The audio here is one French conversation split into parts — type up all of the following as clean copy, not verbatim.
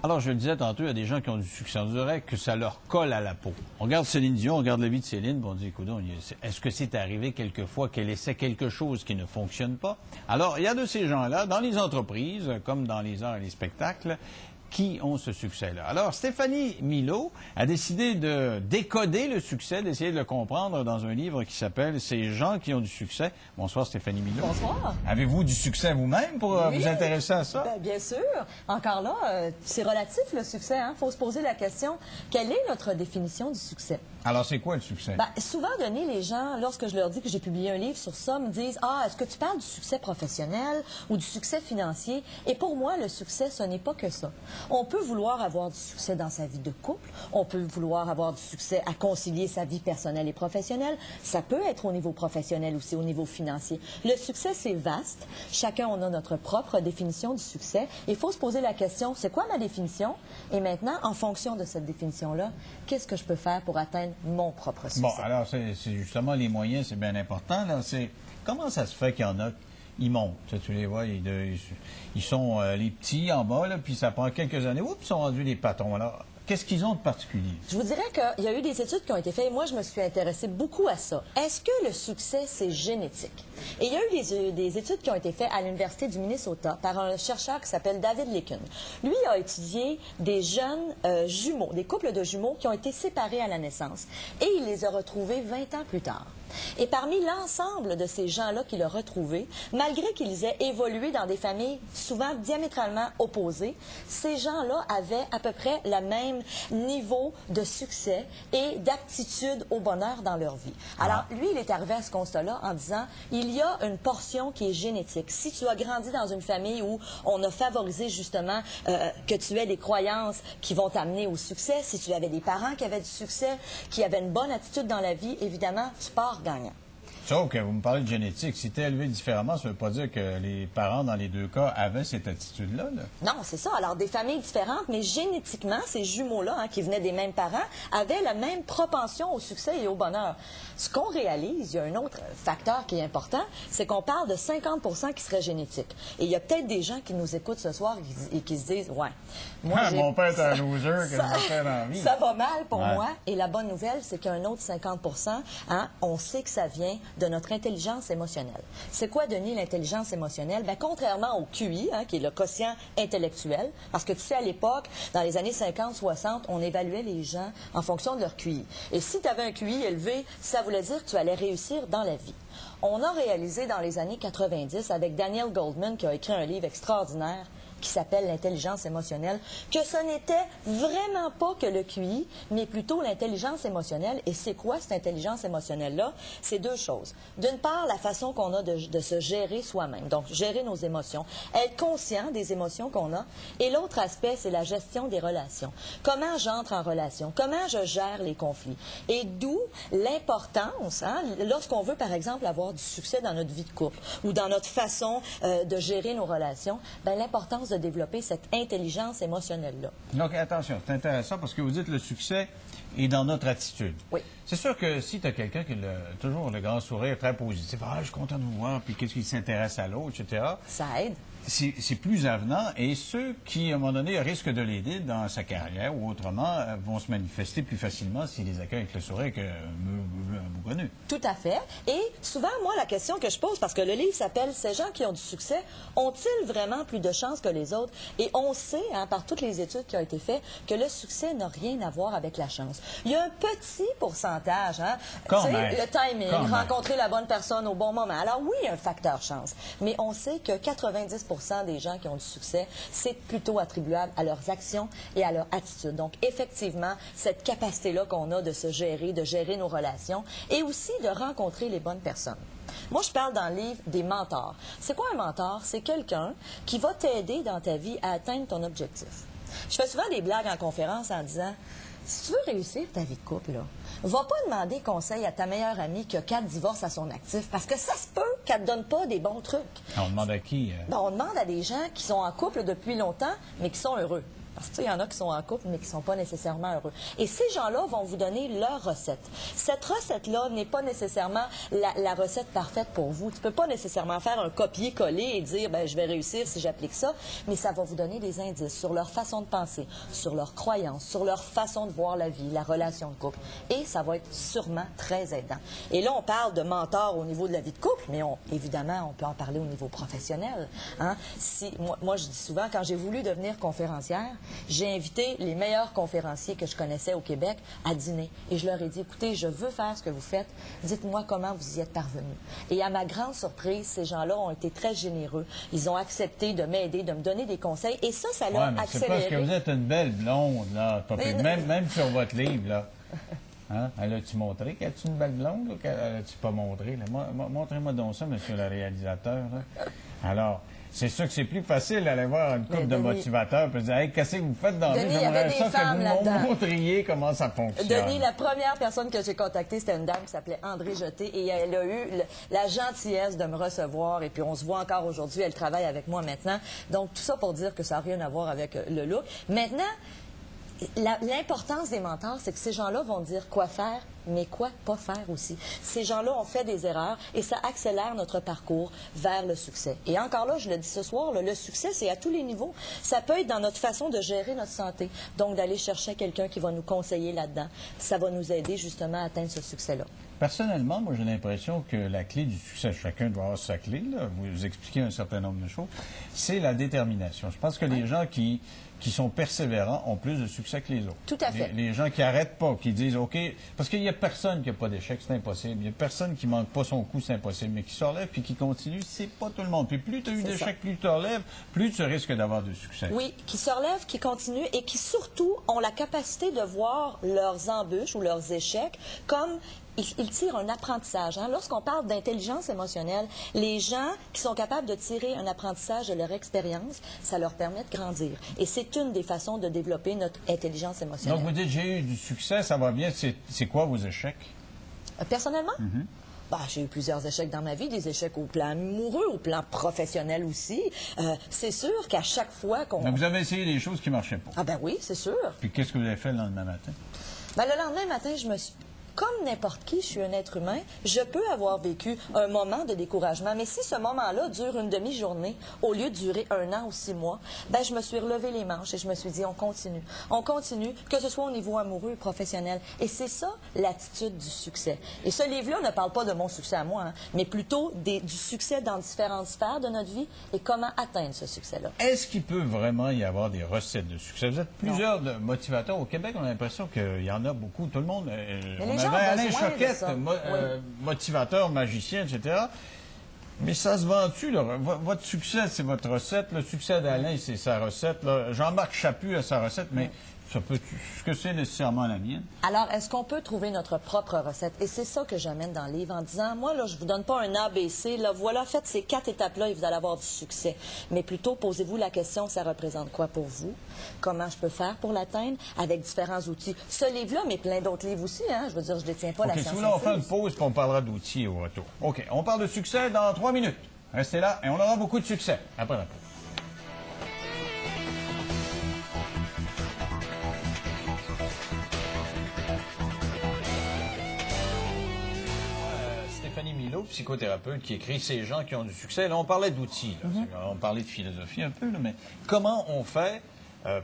Alors, je le disais tantôt, il y a des gens qui ont du succès. On dirait que ça leur colle à la peau. On regarde Céline Dion, on regarde la vie de Céline, puis on dit, écoute, est-ce que c'est arrivé quelquefois qu'elle essaie quelque chose qui ne fonctionne pas? Alors, il y a de ces gens-là, dans les entreprises, comme dans les arts et les spectacles, qui ont ce succès-là. Alors, Stéphanie Milaud a décidé de décoder le succès, d'essayer de le comprendre dans un livre qui s'appelle « Ces gens qui ont du succès ». Bonsoir, Stéphanie Milaud. Bonsoir. Avez-vous du succès vous-même pour vous intéresser à ça? Bien sûr. Encore là, c'est relatif le succès. Il faut se poser la question, quelle est notre définition du succès? Alors, c'est quoi le succès? Souvent, Denis, les gens, lorsque je leur dis que j'ai publié un livre sur ça, me disent « Ah, est-ce que tu parles du succès professionnel ou du succès financier? » Et pour moi, le succès, ce n'est pas que ça. On peut vouloir avoir du succès dans sa vie de couple, on peut vouloir avoir du succès à concilier sa vie personnelle et professionnelle. Ça peut être au niveau professionnel aussi, au niveau financier. Le succès, c'est vaste. Chacun, on a notre propre définition du succès. Il faut se poser la question, c'est quoi ma définition? Et maintenant, en fonction de cette définition-là, qu'est-ce que je peux faire pour atteindre mon propre succès? Bon, alors, c'est justement les moyens, c'est bien important. Là. Comment ça se fait qu'il y en a ils montent, tu les vois, ils sont les petits en bas, là, puis ça prend quelques années, oups, ils sont rendus les patrons. Alors, qu'est-ce qu'ils ont de particulier? Je vous dirais qu'il y a eu des études qui ont été faites, et moi, je me suis intéressée beaucoup à ça. Est-ce que le succès, c'est génétique? Et il y a eu des études qui ont été faites à l'Université du Minnesota par un chercheur qui s'appelle David Lykken. Lui a étudié des jeunes jumeaux, des couples de jumeaux qui ont été séparés à la naissance, et il les a retrouvés 20 ans plus tard. Et parmi l'ensemble de ces gens-là qu'il a retrouvés, malgré qu'ils aient évolué dans des familles souvent diamétralement opposées, ces gens-là avaient à peu près le même niveau de succès et d'aptitude au bonheur dans leur vie. Alors, lui, il est arrivé à ce constat-là en disant, il y a une portion qui est génétique. Si tu as grandi dans une famille où on a favorisé justement que tu aies des croyances qui vont t'amener au succès, si tu avais des parents qui avaient du succès, qui avaient une bonne attitude dans la vie, évidemment, tu pars gagnant. Sauf que vous me parlez de génétique. Si tu es élevé différemment, ça ne veut pas dire que les parents, dans les deux cas, avaient cette attitude-là. Là. Non, c'est ça. Alors, des familles différentes, mais génétiquement, ces jumeaux-là, qui venaient des mêmes parents, avaient la même propension au succès et au bonheur. Ce qu'on réalise, il y a un autre facteur qui est important, c'est qu'on parle de 50% qui serait génétique. Et il y a peut-être des gens qui nous écoutent ce soir et qui se disent, ouais, moi, mon père est un loser que je me fais dans la vie. Ça va mal pour moi. Et la bonne nouvelle, c'est qu'il y a un autre 50%, on sait que ça vient de notre intelligence émotionnelle. C'est quoi, Denis, l'intelligence émotionnelle? Contrairement au QI, qui est le quotient intellectuel, parce que tu sais, à l'époque, dans les années 50-60, on évaluait les gens en fonction de leur QI. Et si tu avais un QI élevé, ça voulait dire que tu allais réussir dans la vie. On a réalisé dans les années 90, avec Daniel Goldman, qui a écrit un livre extraordinaire, qui s'appelle l'intelligence émotionnelle, que ce n'était vraiment pas que le QI, mais plutôt l'intelligence émotionnelle. Et c'est quoi cette intelligence émotionnelle-là? C'est deux choses. D'une part, la façon qu'on a de se gérer soi-même, donc gérer nos émotions, être conscient des émotions qu'on a. Et l'autre aspect, c'est la gestion des relations. Comment j'entre en relation? Comment je gère les conflits? Et d'où l'importance, lorsqu'on veut, par exemple, avoir du succès dans notre vie de couple ou dans notre façon de gérer nos relations, l'importance de développer cette intelligence émotionnelle-là. Donc, attention, c'est intéressant parce que vous dites le succès est dans notre attitude. Oui. C'est sûr que si tu as quelqu'un qui a toujours le grand sourire très positif, je suis content de vous voir, puis qu'est-ce qui s'intéresse à l'autre, etc. Ça aide. C'est plus avenant et ceux qui, à un moment donné, risquent de l'aider dans sa carrière ou autrement vont se manifester plus facilement s'ils les accueillent avec le sourire que un bougonneux. Tout à fait. Et souvent, moi, la question que je pose, parce que le livre s'appelle « Ces gens qui ont du succès, ont-ils vraiment plus de chance que les autres? » Et on sait, par toutes les études qui ont été faites, que le succès n'a rien à voir avec la chance. Il y a un petit pourcentage, le timing, rencontrer la bonne personne au bon moment. Alors oui, il y a un facteur chance, mais on sait que 90% des gens qui ont du succès, c'est plutôt attribuable à leurs actions et à leur attitude. Donc, effectivement, cette capacité-là qu'on a de se gérer, de gérer nos relations et aussi de rencontrer les bonnes personnes. Moi, je parle dans le livre des mentors. C'est quoi un mentor? C'est quelqu'un qui va t'aider dans ta vie à atteindre ton objectif. Je fais souvent des blagues en conférence en disant, si tu veux réussir ta vie de couple, va pas demander conseil à ta meilleure amie qui a 4 divorces à son actif, parce que ça se peut qu'elle ne te donne pas des bons trucs. On demande à qui? On demande à des gens qui sont en couple depuis longtemps, mais qui sont heureux. Parce que, tu sais, il y en a qui sont en couple, mais qui ne sont pas nécessairement heureux. Et ces gens-là vont vous donner leur recette. Cette recette-là n'est pas nécessairement la recette parfaite pour vous. Tu ne peux pas nécessairement faire un copier-coller et dire, ben, je vais réussir si j'applique ça, mais ça va vous donner des indices sur leur façon de penser, sur leurs croyances, sur leur façon de voir la vie, la relation de couple. Et ça va être sûrement très aidant. Et là, on parle de mentor au niveau de la vie de couple, mais évidemment, on peut en parler au niveau professionnel. Hein? Moi, je dis souvent, quand j'ai voulu devenir conférencière, j'ai invité les meilleurs conférenciers que je connaissais au Québec à dîner. Et je leur ai dit, écoutez, je veux faire ce que vous faites. Dites-moi comment vous y êtes parvenus. Et à ma grande surprise, ces gens-là ont été très généreux. Ils ont accepté de m'aider, de me donner des conseils. Et ça l'a accéléré. C'est parce que vous êtes une belle blonde, là. Même sur votre livre, là. Hein? Elle a-tu montré qu'elle est une belle blonde ou qu'elle a-tu pas montré? Montrez-moi donc ça, monsieur le réalisateur. Là. Alors, c'est sûr que c'est plus facile d'aller voir une couple de motivateurs et dire, hey, qu'est-ce que vous faites dans la vie? J'aimerais ça que vous montriez comment ça fonctionne. Denis, la première personne que j'ai contactée, c'était une dame qui s'appelait André Jeté et elle a eu la gentillesse de me recevoir. Et puis, on se voit encore aujourd'hui. Elle travaille avec moi maintenant. Donc, tout ça pour dire que ça n'a rien à voir avec le look. Maintenant, l'importance des mentors, c'est que ces gens-là vont dire quoi faire, mais quoi pas faire aussi. Ces gens-là ont fait des erreurs et ça accélère notre parcours vers le succès. Et encore là, je le dis ce soir, le succès, c'est à tous les niveaux. Ça peut être dans notre façon de gérer notre santé, donc d'aller chercher quelqu'un qui va nous conseiller là-dedans. Ça va nous aider justement à atteindre ce succès-là. Personnellement, moi, j'ai l'impression que la clé du succès, chacun doit avoir sa clé, là, vous expliquez un certain nombre de choses, c'est la détermination. Je pense que les gens qui sont persévérants ont plus de succès que les autres. Tout à fait. Les gens qui n'arrêtent pas, qui disent, OK, parce qu'il n'y a personne qui n'a pas d'échec, c'est impossible. Il n'y a personne qui ne manque pas son coup, c'est impossible. Mais qui se relève puis qui continue, c'est pas tout le monde. Puis plus tu as eu d'échecs, plus tu te relèves, plus tu risques d'avoir de succès. Oui, qui se relèvent, qui continuent et qui surtout ont la capacité de voir leurs embûches ou leurs échecs comme ils tirent un apprentissage. Hein? Lorsqu'on parle d'intelligence émotionnelle, les gens qui sont capables de tirer un apprentissage de leur expérience, ça leur permet de grandir. Et c'est une des façons de développer notre intelligence émotionnelle. Donc, vous dites, j'ai eu du succès, ça va bien. C'est quoi vos échecs? Personnellement? J'ai eu plusieurs échecs dans ma vie, des échecs au plan amoureux, au plan professionnel aussi. C'est sûr qu'à chaque fois qu'on... Donc, vous avez essayé des choses qui ne marchaient pas? Ah ben oui, c'est sûr. Puis qu'est-ce que vous avez fait le lendemain matin? Le lendemain matin, je me suis... Comme n'importe qui, je suis un être humain, je peux avoir vécu un moment de découragement. Mais si ce moment-là dure une demi-journée, au lieu de durer 1 an ou 6 mois, je me suis relevé les manches et je me suis dit, on continue. On continue, que ce soit au niveau amoureux ou professionnel. Et c'est ça, l'attitude du succès. Et ce livre-là ne parle pas de mon succès à moi, mais plutôt du succès dans différentes sphères de notre vie et comment atteindre ce succès-là. Est-ce qu'il peut vraiment y avoir des recettes de succès? Vous êtes plusieurs motivateurs au Québec. On a l'impression qu'il y en a beaucoup. Tout le monde... Alain Choquette, motivateur, magicien, etc. Mais ça se vend-tu, là? Votre succès, c'est votre recette. Le succès d'Alain, c'est sa recette. Jean-Marc Chaput a sa recette, mais est-ce que c'est nécessairement la mienne? Alors, est-ce qu'on peut trouver notre propre recette? Et c'est ça que j'amène dans le livre en disant, moi, là, je vous donne pas un ABC. Là, voilà, faites ces 4 étapes-là et vous allez avoir du succès. Mais plutôt, posez-vous la question, ça représente quoi pour vous? Comment je peux faire pour l'atteindre? Avec différents outils. Ce livre-là, mais plein d'autres livres aussi, hein? Je veux dire, je ne détiens pas la science. Si vous voulez, on fait une pause puis on parlera d'outils au retour. OK, on parle de succès dans 3 minutes. Restez là et on aura beaucoup de succès après la pause. Stéphanie Milot, psychothérapeute, qui écrit Ces gens qui ont du succès. Là, on parlait d'outils. On parlait de philosophie un peu, là, mais comment on fait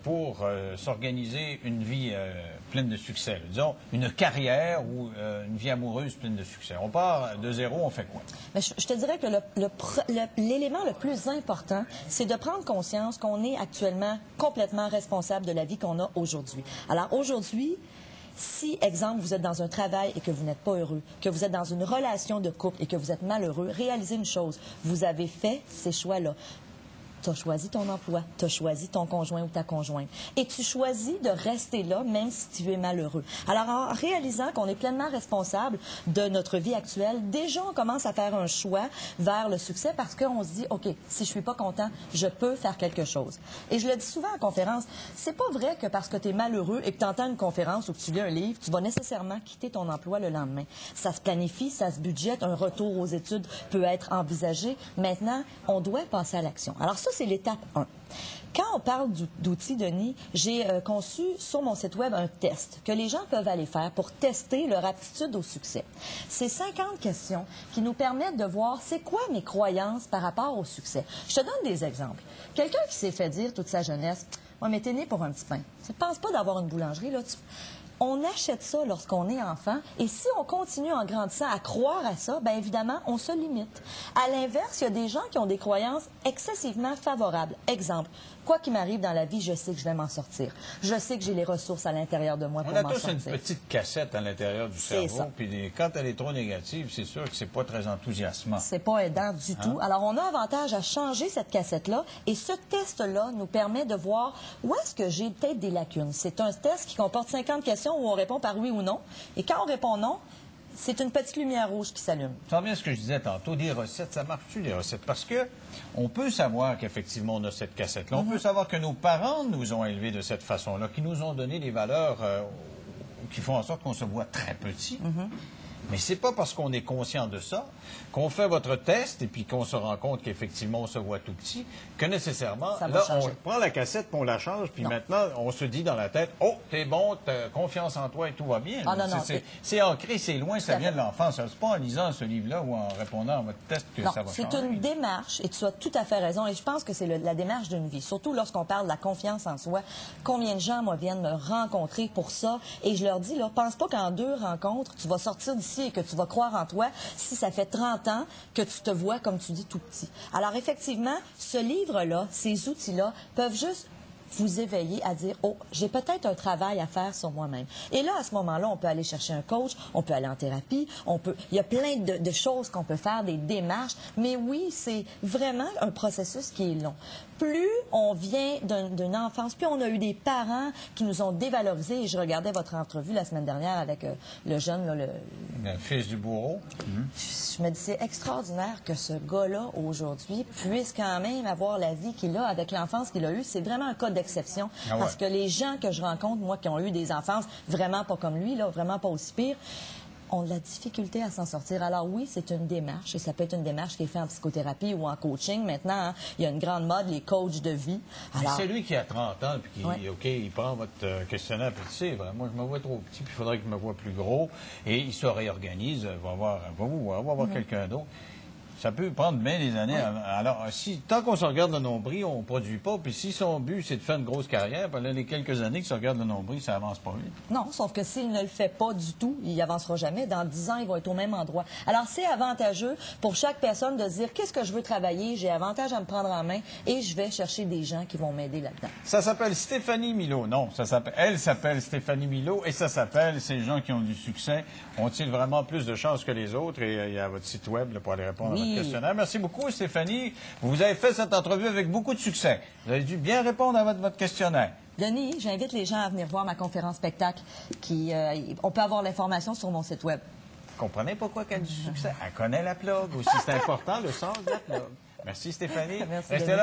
pour s'organiser une vie pleine de succès? Là. Disons, une carrière ou une vie amoureuse pleine de succès. On part de zéro, on fait quoi? Mais je te dirais que l'élément le plus important, c'est de prendre conscience qu'on est actuellement complètement responsable de la vie qu'on a aujourd'hui. Alors aujourd'hui, si, exemple, vous êtes dans un travail et que vous n'êtes pas heureux, que vous êtes dans une relation de couple et que vous êtes malheureux, réalisez une chose, vous avez fait ces choix-là. Tu as choisi ton emploi, tu as choisi ton conjoint ou ta conjointe. Et tu choisis de rester là, même si tu es malheureux. Alors, en réalisant qu'on est pleinement responsable de notre vie actuelle, déjà, on commence à faire un choix vers le succès parce qu'on se dit, OK, si je suis pas content, je peux faire quelque chose. Et je le dis souvent en conférence, c'est pas vrai que parce que tu es malheureux et que tu entends une conférence ou que tu lis un livre, tu vas nécessairement quitter ton emploi le lendemain. Ça se planifie, ça se budgète, un retour aux études peut être envisagé. Maintenant, on doit passer à l'action. Alors ça, c'est l'étape 1. Quand on parle d'outils, Denis, j'ai conçu sur mon site web un test que les gens peuvent aller faire pour tester leur aptitude au succès. C'est 50 questions qui nous permettent de voir c'est quoi mes croyances par rapport au succès. Je te donne des exemples. Quelqu'un qui s'est fait dire toute sa jeunesse, « Ouais, mais t'es né pour un petit pain. Tu ne penses pas d'avoir une boulangerie, là? » On achète ça lorsqu'on est enfant et si on continue en grandissant à croire à ça, bien évidemment, on se limite. À l'inverse, il y a des gens qui ont des croyances excessivement favorables. Exemple, quoi qu'il m'arrive dans la vie, je sais que je vais m'en sortir. Je sais que j'ai les ressources à l'intérieur de moi pour m'en sortir. On a tous une petite cassette à l'intérieur du cerveau, puis quand elle est trop négative, c'est sûr que c'est pas très enthousiasmant. C'est pas aidant du tout. Alors, on a avantage à changer cette cassette-là et ce test-là nous permet de voir où est-ce que j'ai peut-être des lacunes. C'est un test qui comporte 50 questions où on répond par oui ou non. Et quand on répond non, c'est une petite lumière rouge qui s'allume. Tu sais bien ce que je disais tantôt, des recettes, ça marche-tu, les recettes? Parce que on peut savoir qu'effectivement, on a cette cassette-là. On peut savoir que nos parents nous ont élevés de cette façon-là, qui nous ont donné des valeurs qui font en sorte qu'on se voit très petit. Mais c'est pas parce qu'on est conscient de ça, qu'on fait votre test et puis qu'on se rend compte qu'effectivement on se voit tout petit, que nécessairement, là, on prend la cassette, puis on la change, puis maintenant, on se dit dans la tête, oh, t'es bon, t'as confiance en toi et tout va bien. Ah, non, c'est ancré, c'est loin, ça vient de l'enfance. C'est pas en lisant ce livre-là ou en répondant à votre test que ça va changer. C'est une démarche, et tu as tout à fait raison, et je pense que c'est la démarche d'une vie, surtout lorsqu'on parle de la confiance en soi. Combien de gens, moi, viennent me rencontrer pour ça, et je leur dis, là, pense pas qu'en 2 rencontres, tu vas sortir d'ici et que tu vas croire en toi si ça fait 30 ans que tu te vois, comme tu dis, tout petit. Alors, effectivement, ce livre-là, ces outils-là, peuvent juste vous éveiller à dire, oh, j'ai peut-être un travail à faire sur moi-même. Et là, à ce moment-là, on peut aller chercher un coach, on peut aller en thérapie, il y a plein de choses qu'on peut faire, des démarches, mais oui, c'est vraiment un processus qui est long. Plus on vient d'une enfance, plus on a eu des parents qui nous ont dévalorisés, et je regardais votre entrevue la semaine dernière avec le jeune, là, le fils du bourreau. Je me dis, c'est extraordinaire que ce gars-là, aujourd'hui, puisse quand même avoir la vie qu'il a avec l'enfance qu'il a eue. C'est vraiment un cas d'exception. Ah ouais. Parce que les gens que je rencontre, moi, qui ont eu des enfances vraiment pas comme lui, là, vraiment pas aussi pire, ont de la difficulté à s'en sortir. Alors oui, c'est une démarche, et ça peut être une démarche qui est faite en psychothérapie ou en coaching. Maintenant, il y a une grande mode, les coachs de vie. Alors... C'est lui qui a 30 ans, puis qui, OK, il prend votre questionnaire, puis tu sais, moi, je me vois trop petit, puis il faudrait que je me vois plus gros, et il se réorganise, va avoir quelqu'un d'autre. Ça peut prendre bien des années. Alors, tant qu'on se regarde le nombril, on ne produit pas. Puis si son but, c'est de faire une grosse carrière, ben là, les quelques années qu'il se regarde le nombril, ça avance pas vite. Non, sauf que s'il ne le fait pas du tout, il n'avancera jamais. Dans 10 ans, il va être au même endroit. Alors, c'est avantageux pour chaque personne de se dire, qu'est-ce que je veux travailler? J'ai avantage à me prendre en main et je vais chercher des gens qui vont m'aider là-dedans. Ça s'appelle Stéphanie Milot. Non, elle s'appelle Stéphanie Milot et ça s'appelle « Ces gens qui ont du succès ont-ils vraiment plus de chance que les autres? » Et il y a votre site web là, pour aller répondre à votre questionnaire. Merci beaucoup, Stéphanie. Vous avez fait cette entrevue avec beaucoup de succès. Vous avez dû bien répondre à votre questionnaire. Denis, j'invite les gens à venir voir ma conférence spectacle. On peut avoir l'information sur mon site web. Vous comprenez pourquoi elle a du succès? Elle connaît la plug aussi. C'est important, le sens de la plug. Merci, Stéphanie. Merci, Restez là.